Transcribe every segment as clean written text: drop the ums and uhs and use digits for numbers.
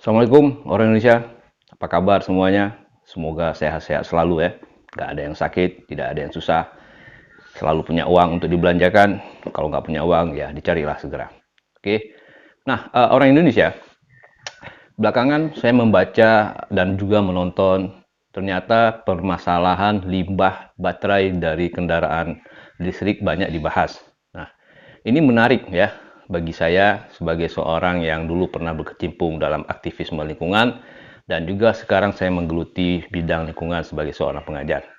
Assalamualaikum orang Indonesia, apa kabar semuanya? Semoga sehat-sehat selalu ya. Gak ada yang sakit, tidak ada yang susah. Selalu punya uang untuk dibelanjakan. Kalau nggak punya uang ya dicarilah segera. Oke. Nah, orang Indonesia, belakangan saya membaca dan juga menonton ternyata permasalahan limbah baterai dari kendaraan listrik banyak dibahas. Nah, ini menarik ya bagi saya sebagai seorang yang dulu pernah berkecimpung dalam aktivisme lingkungan dan juga sekarang saya menggeluti bidang lingkungan sebagai seorang pengajar.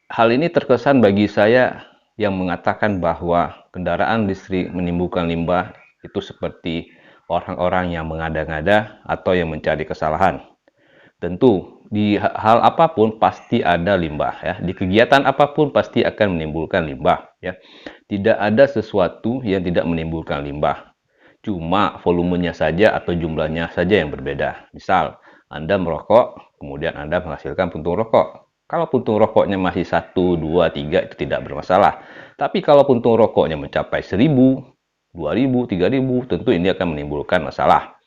Hal ini terkesan bagi saya yang mengatakan bahwa kendaraan listrik menimbulkan limbah itu seperti orang-orang yang mengada-ngada atau yang mencari kesalahan. Tentu, di hal apapun pasti ada limbah ya. Di kegiatan apapun pasti akan menimbulkan limbah ya. Tidak ada sesuatu yang tidak menimbulkan limbah. Cuma volumenya saja atau jumlahnya saja yang berbeda. Misal, Anda merokok, kemudian Anda menghasilkan puntung rokok. Kalau puntung rokoknya masih 1, 2, 3 itu tidak bermasalah. Tapi kalau puntung rokoknya mencapai 1000, 2000, 3000, tentu ini akan menimbulkan masalah.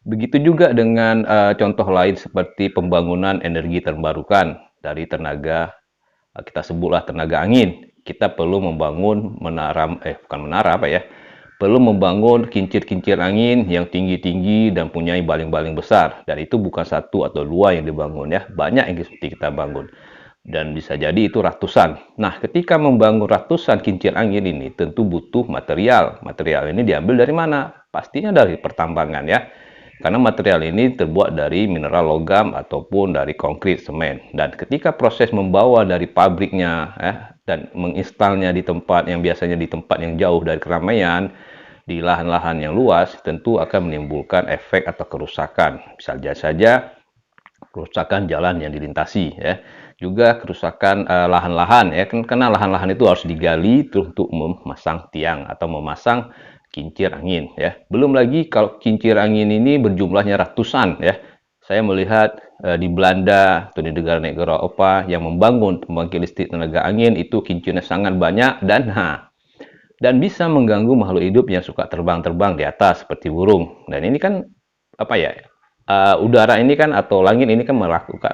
Begitu juga dengan contoh lain seperti pembangunan energi terbarukan dari tenaga, kita sebutlah tenaga angin. Kita perlu membangun bukan menara apa ya, perlu membangun kincir-kincir angin yang tinggi-tinggi dan punya baling-baling besar. Dan itu bukan satu atau dua yang dibangun ya, banyak yang seperti kita bangun. Dan bisa jadi itu ratusan. Nah, ketika membangun ratusan kincir angin ini tentu butuh material. Material ini diambil dari mana? Pastinya dari pertambangan ya. Karena material ini terbuat dari mineral logam ataupun dari konkrit, semen. Dan ketika proses membawa dari pabriknya dan menginstalnya di tempat yang biasanya di tempat yang jauh dari keramaian, di lahan-lahan yang luas, tentu akan menimbulkan efek atau kerusakan. Misalnya saja kerusakan jalan yang dilintasi ya. Juga kerusakan lahan-lahan ya. Karena lahan-lahan itu harus digali untuk memasang tiang atau memasang kincir angin ya. Belum lagi kalau kincir angin ini berjumlahnya ratusan ya. Saya melihat di Belanda atau di negara-negara Eropa yang membangun pembangkit listrik tenaga angin itu kincirnya sangat banyak dan bisa mengganggu makhluk hidup yang suka terbang-terbang di atas seperti burung. Dan ini kan apa ya? Udara ini kan atau langit ini kan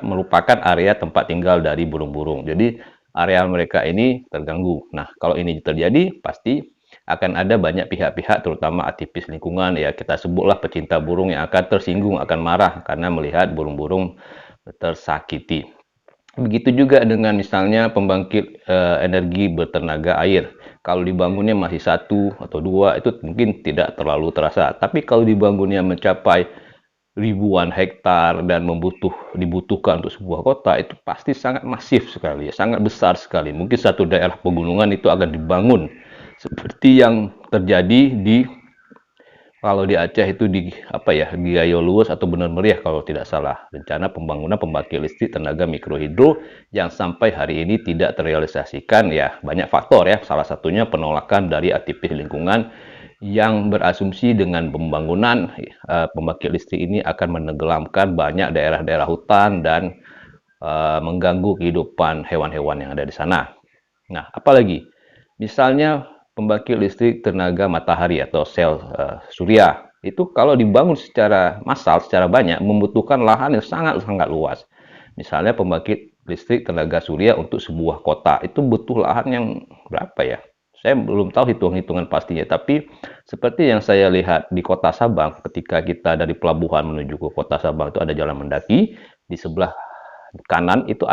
merupakan area tempat tinggal dari burung-burung. Jadi area mereka ini terganggu. Nah, kalau ini terjadi pasti akan ada banyak pihak-pihak terutama aktivis lingkungan ya kita sebutlah pecinta burung yang akan tersinggung, akan marah karena melihat burung-burung tersakiti. Begitu juga dengan misalnya pembangkit energi bertenaga air. Kalau dibangunnya masih satu atau dua itu mungkin tidak terlalu terasa. Tapi kalau dibangunnya mencapai ribuan hektar dan dibutuhkan untuk sebuah kota itu pasti sangat masif sekali, sangat besar sekali. Mungkin satu daerah pegunungan itu akan dibangun seperti yang terjadi di kalau di Aceh itu di apa ya di Gayo Luwus atau Bener Meriah kalau tidak salah rencana pembangunan pembangkit listrik tenaga mikrohidro yang sampai hari ini tidak terrealisasikan ya banyak faktor ya salah satunya penolakan dari aktivis lingkungan yang berasumsi dengan pembangunan pembangkit listrik ini akan menenggelamkan banyak daerah-daerah hutan dan mengganggu kehidupan hewan-hewan yang ada di sana. Nah, apalagi misalnya pembangkit listrik tenaga matahari atau sel surya itu kalau dibangun secara massal, secara banyak membutuhkan lahan yang sangat-sangat luas. Misalnya pembangkit listrik tenaga surya untuk sebuah kota itu butuh lahan yang berapa ya? Saya belum tahu hitung-hitungan pastinya, tapi seperti yang saya lihat di kota Sabang, ketika kita dari pelabuhan menuju ke kota Sabang itu ada jalan mendaki, di sebelah kanan itu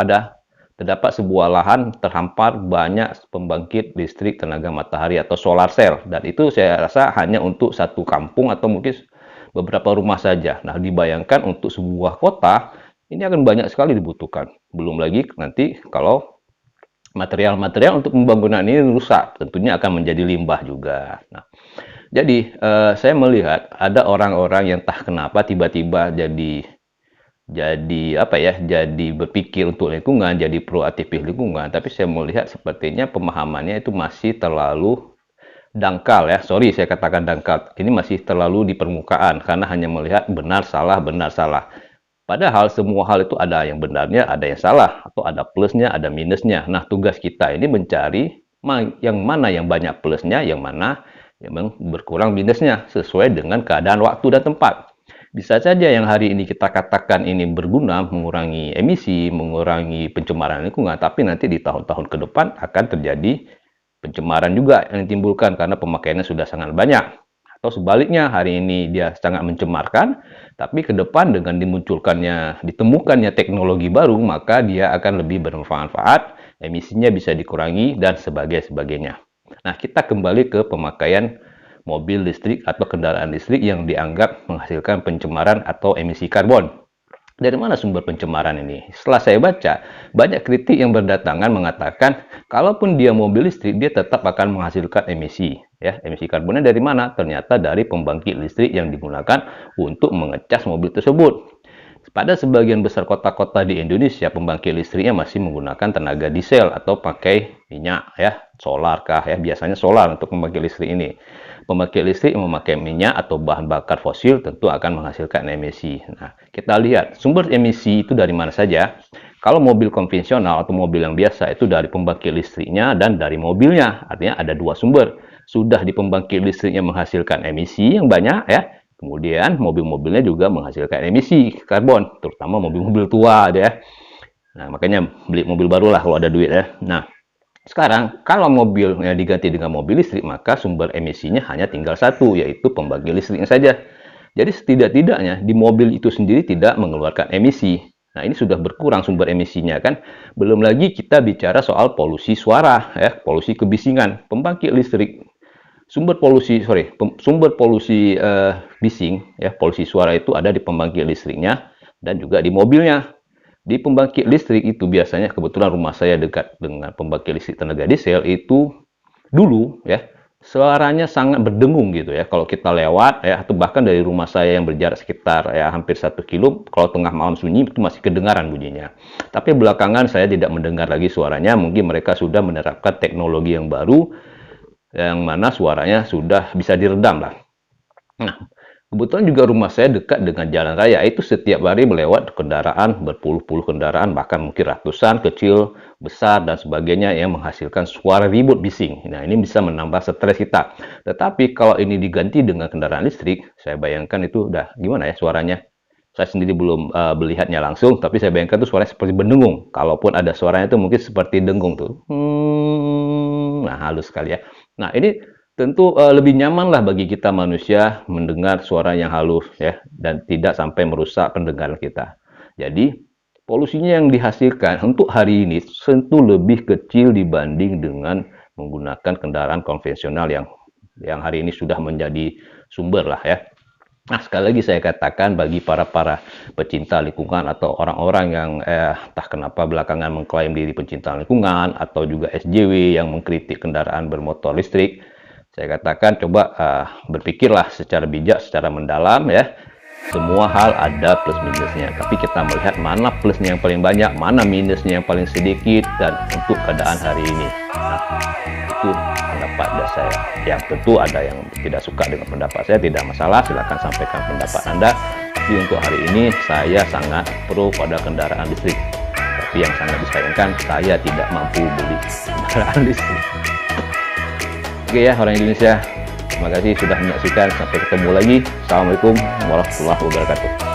terdapat sebuah lahan terhampar banyak pembangkit listrik tenaga matahari atau solar cell dan itu saya rasa hanya untuk satu kampung atau mungkin beberapa rumah saja. Nah, dibayangkan untuk sebuah kota ini akan banyak sekali dibutuhkan. Belum lagi nanti kalau material-material untuk pembangunan ini rusak, tentunya akan menjadi limbah juga. Nah, jadi saya melihat ada orang-orang yang entah kenapa tiba-tiba jadi apa ya jadi berpikir untuk lingkungan jadi proaktif lingkungan tapi saya melihat sepertinya pemahamannya itu masih terlalu dangkal ya sorry saya katakan dangkal ini masih terlalu di permukaan karena hanya melihat benar salah padahal semua hal itu ada yang benarnya ada yang salah atau ada plusnya ada minusnya nah tugas kita ini mencari yang mana yang banyak plusnya yang mana yang berkurang minusnya sesuai dengan keadaan waktu dan tempat. Bisa saja yang hari ini kita katakan ini berguna, mengurangi emisi, mengurangi pencemaran lingkungan, tapi nanti di tahun-tahun ke depan akan terjadi pencemaran juga yang ditimbulkan karena pemakaiannya sudah sangat banyak. Atau sebaliknya, hari ini dia sangat mencemarkan, tapi ke depan dengan ditemukannya teknologi baru, maka dia akan lebih bermanfaat, emisinya bisa dikurangi, dan sebagainya. Nah, kita kembali ke pemakaian mobil listrik atau kendaraan listrik yang dianggap menghasilkan pencemaran atau emisi karbon. Dari mana sumber pencemaran ini? Setelah saya baca, banyak kritik yang berdatangan mengatakan, kalaupun dia mobil listrik, dia tetap akan menghasilkan emisi. Ya, emisi karbonnya dari mana? Ternyata dari pembangkit listrik yang digunakan untuk mengecas mobil tersebut. Pada sebagian besar kota-kota di Indonesia, pembangkit listriknya masih menggunakan tenaga diesel atau pakai minyak, ya, solar kah, ya, biasanya solar untuk pembangkit listrik ini. Pembangkit listrik yang memakai minyak atau bahan bakar fosil tentu akan menghasilkan emisi. Nah, kita lihat sumber emisi itu dari mana saja. Kalau mobil konvensional atau mobil yang biasa itu dari pembangkit listriknya dan dari mobilnya. Artinya ada dua sumber. Sudah di pembangkit listriknya menghasilkan emisi yang banyak, ya. Kemudian mobil-mobilnya juga menghasilkan emisi karbon, terutama mobil-mobil tua, ya. Nah, makanya beli mobil baru lah kalau ada duit, ya. Nah, sekarang kalau mobil yang diganti dengan mobil listrik, maka sumber emisinya hanya tinggal satu, yaitu pembangkit listriknya saja. Jadi setidak-tidaknya di mobil itu sendiri tidak mengeluarkan emisi. Nah, ini sudah berkurang sumber emisinya kan. Belum lagi kita bicara soal polusi suara, ya, polusi kebisingan. Pembangkit listrik sumber polusi bising, ya, polusi suara itu ada di pembangkit listriknya dan juga di mobilnya. Di pembangkit listrik itu biasanya, kebetulan rumah saya dekat dengan pembangkit listrik tenaga diesel, itu dulu, ya, suaranya sangat berdengung gitu, ya, kalau kita lewat, ya, atau bahkan dari rumah saya yang berjarak sekitar, ya, hampir 1 kilo, kalau tengah malam sunyi itu masih kedengaran bunyinya. Tapi belakangan saya tidak mendengar lagi suaranya. Mungkin mereka sudah menerapkan teknologi yang baru yang mana suaranya sudah bisa diredam lah. Nah, kebetulan juga rumah saya dekat dengan jalan raya. Itu setiap hari melewat kendaraan, berpuluh-puluh kendaraan, bahkan mungkin ratusan, kecil, besar, dan sebagainya yang menghasilkan suara ribut bising. Nah, ini bisa menambah stres kita. Tetapi kalau ini diganti dengan kendaraan listrik, saya bayangkan itu udah gimana ya suaranya. Saya sendiri belum melihatnya langsung, tapi saya bayangkan itu suaranya seperti berdengung. Kalaupun ada suaranya itu mungkin seperti dengung tuh. Nah, halus sekali ya. Nah, ini tentu lebih nyaman lah bagi kita manusia mendengar suara yang halus, ya, dan tidak sampai merusak pendengaran kita. Jadi, polusinya yang dihasilkan untuk hari ini tentu lebih kecil dibanding dengan menggunakan kendaraan konvensional yang hari ini sudah menjadi sumber lah, ya. Nah, sekali lagi saya katakan bagi para pecinta lingkungan atau orang-orang yang entah kenapa belakangan mengklaim diri pencinta lingkungan atau juga SJW yang mengkritik kendaraan bermotor listrik, saya katakan coba berpikirlah secara bijak, secara mendalam, ya. Semua hal ada plus minusnya, tapi kita melihat mana plusnya yang paling banyak, mana minusnya yang paling sedikit, dan untuk keadaan hari ini. Nah, itu pendapat dari saya. Yang tentu ada yang tidak suka dengan pendapat saya, tidak masalah, silakan sampaikan pendapat Anda. Tapi untuk hari ini saya sangat pro pada kendaraan listrik. Tapi yang sangat disayangkan, saya tidak mampu beli kendaraan listrik. Oke ya, orang Indonesia. Terima kasih sudah menyaksikan. Sampai ketemu lagi. Assalamualaikum warahmatullahi wabarakatuh.